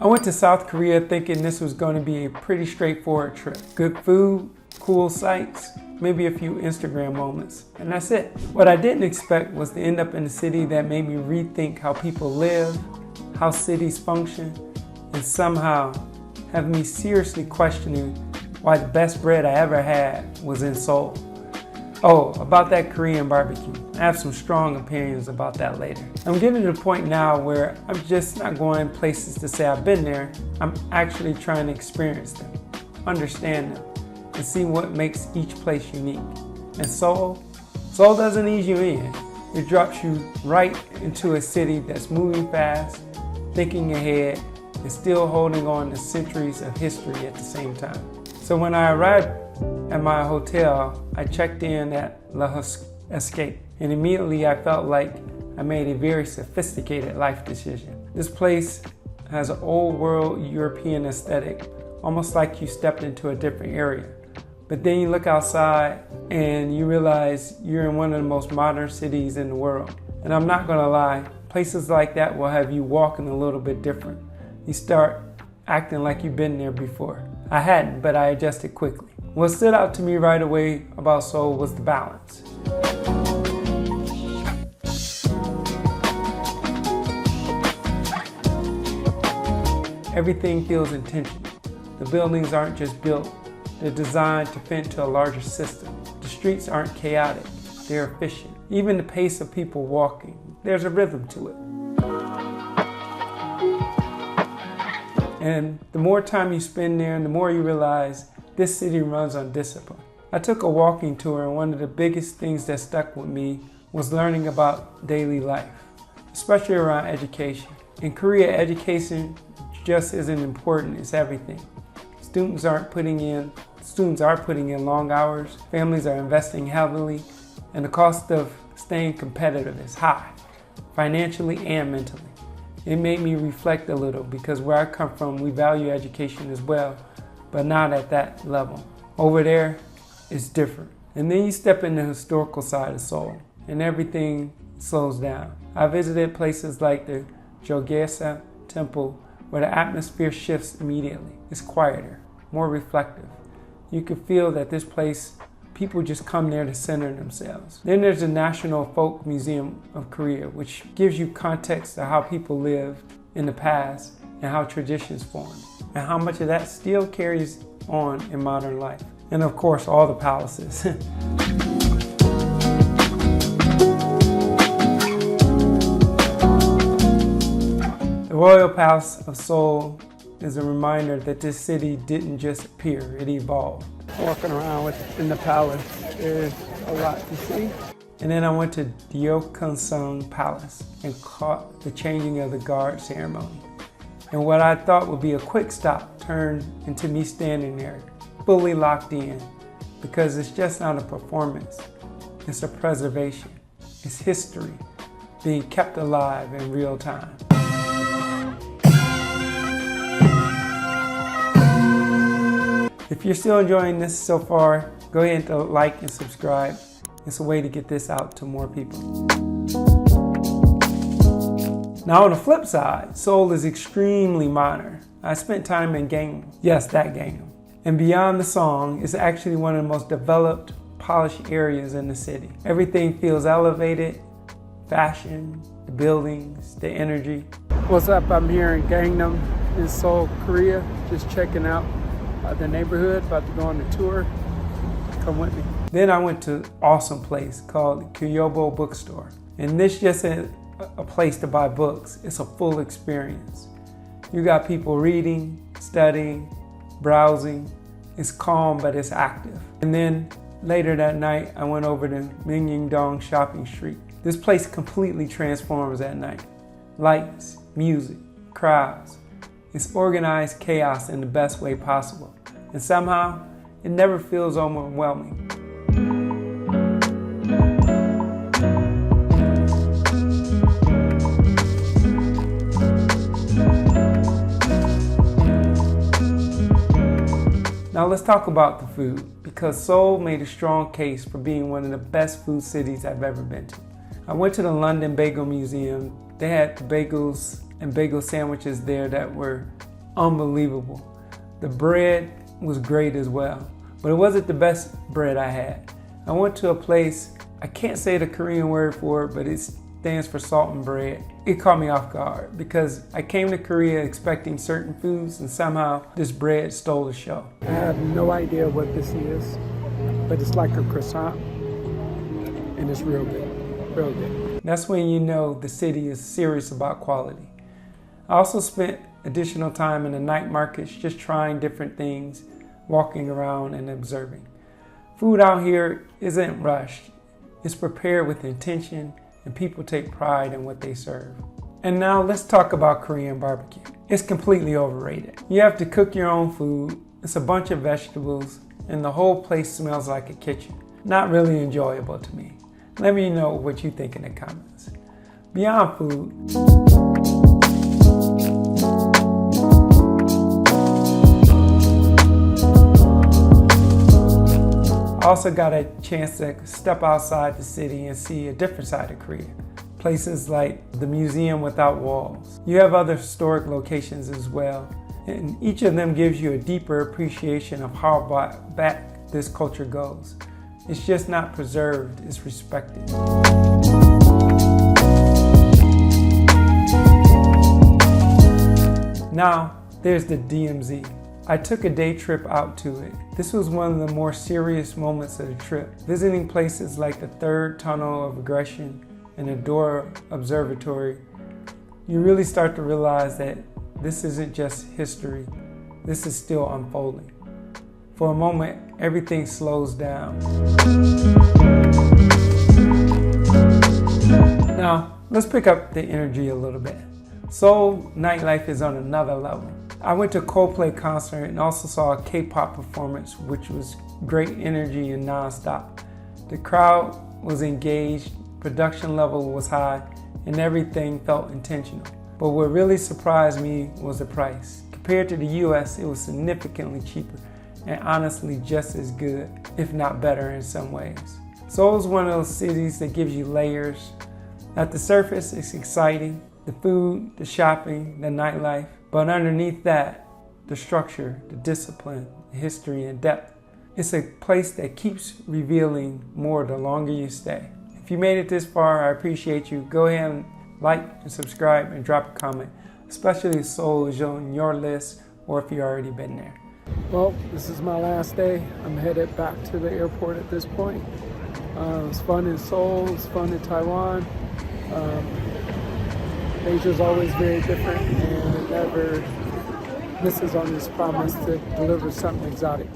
I went to South Korea thinking this was going to be a pretty straightforward trip. Good food, cool sights, maybe a few Instagram moments, and that's it. What I didn't expect was to end up in a city that made me rethink how people live, how cities function, and somehow have me seriously questioning why the best bread I ever had was in Seoul. Oh, about that Korean barbecue. I have some strong opinions about that later. I'm getting to the point now where I'm just not going places to say I've been there. I'm actually trying to experience them, understand them, and see what makes each place unique. And Seoul doesn't ease you in. It drops you right into a city that's moving fast, thinking ahead, and still holding on to centuries of history at the same time. So when I arrived at my hotel, I checked in at La Escape, and immediately I felt like I made a very sophisticated life decision. This place has an old world European aesthetic, almost like you stepped into a different area. But then you look outside and you realize you're in one of the most modern cities in the world. And I'm not gonna lie, places like that will have you walking a little bit different. You start acting like you've been there before. I hadn't, but I adjusted quickly. What stood out to me right away about Seoul was the balance. Everything feels intentional. The buildings aren't just built, they're designed to fit into a larger system. The streets aren't chaotic, they're efficient. Even the pace of people walking, there's a rhythm to it. And the more time you spend there, the more you realize this city runs on discipline. I took a walking tour, and one of the biggest things that stuck with me was learning about daily life, especially around education. In Korea, education just isn't important, it's everything. Students are putting in long hours, families are investing heavily, and the cost of staying competitive is high, financially and mentally. It made me reflect a little because where I come from, we value education as well, but not at that level. Over there, it's different. And then you step in the historical side of Seoul, and everything slows down. I visited places like the Jogaesa Temple, where the atmosphere shifts immediately. It's quieter, more reflective. You can feel that this place, people just come there to center themselves. Then there's the National Folk Museum of Korea, which gives you context to how people lived in the past and how traditions formed, and how much of that still carries on in modern life. And of course, all the palaces. The Royal Palace of Seoul is a reminder that this city didn't just appear, it evolved. Walking around in the palace, there's a lot to see. And then I went to Gyeongsang Palace and caught the changing of the guard ceremony. And what I thought would be a quick stop turned into me standing there, fully locked in, because it's just not a performance, it's a preservation. It's history being kept alive in real time. If you're still enjoying this so far, go ahead and like and subscribe. It's a way to get this out to more people. Now on the flip side, Seoul is extremely modern. I spent time in Gangnam. Yes, that Gangnam. And beyond the song, it's actually one of the most developed, polished areas in the city. Everything feels elevated, fashion, the buildings, the energy. What's up? I'm here in Gangnam in Seoul, Korea, just checking out the neighborhood, about to go on a tour. Come with me. Then I went to an awesome place called Kyobo Bookstore. And this just isn't a place to buy books, it's a full experience. You got people reading, studying, browsing. It's calm, but it's active. And then later that night, I went over to Myeongdong Shopping Street. This place completely transforms at night. Lights, music, crowds. It's organized chaos in the best way possible. And somehow, it never feels overwhelming. Now let's talk about the food, because Seoul made a strong case for being one of the best food cities I've ever been to. I went to the London Bagel Museum. They had the bagels and bagel sandwiches there that were unbelievable. The bread was great as well, but it wasn't the best bread I had. I went to a place, I can't say the Korean word for it, but it stands for salt and bread. It caught me off guard because I came to Korea expecting certain foods and somehow this bread stole the show. I have no idea what this is, but it's like a croissant and it's real good, real good. That's when you know the city is serious about quality. I also spent additional time in the night markets just trying different things, walking around and observing. Food out here isn't rushed. It's prepared with intention and people take pride in what they serve. And now let's talk about Korean barbecue. It's completely overrated. You have to cook your own food. It's a bunch of vegetables and the whole place smells like a kitchen. Not really enjoyable to me. Let me know what you think in the comments. Beyond food, I also got a chance to step outside the city and see a different side of Korea. Places like the Museum Without Walls. You have other historic locations as well, and each of them gives you a deeper appreciation of how back this culture goes. It's just not preserved, it's respected. Now, there's the DMZ. I took a day trip out to it. This was one of the more serious moments of the trip. Visiting places like the Third Tunnel of Aggression and the Dora Observatory, you really start to realize that this isn't just history, this is still unfolding. For a moment, everything slows down. Now, let's pick up the energy a little bit. Seoul nightlife is on another level. I went to a Coldplay concert and also saw a K-pop performance, which was great energy and non-stop. The crowd was engaged, production level was high, and everything felt intentional. But what really surprised me was the price. Compared to the US, it was significantly cheaper and honestly just as good, if not better in some ways. Seoul is one of those cities that gives you layers. At the surface, it's exciting. The food, the shopping, the nightlife. But underneath that, the structure, the discipline, the history, and depth. It's a place that keeps revealing more the longer you stay. If you made it this far, I appreciate you. Go ahead and like and subscribe and drop a comment, especially if Seoul is on your list or if you've already been there. Well, this is my last day. I'm headed back to the airport at this point. It was fun in Seoul, it was fun in Taiwan. Asia's always very different and it never misses on its promise to deliver something exotic.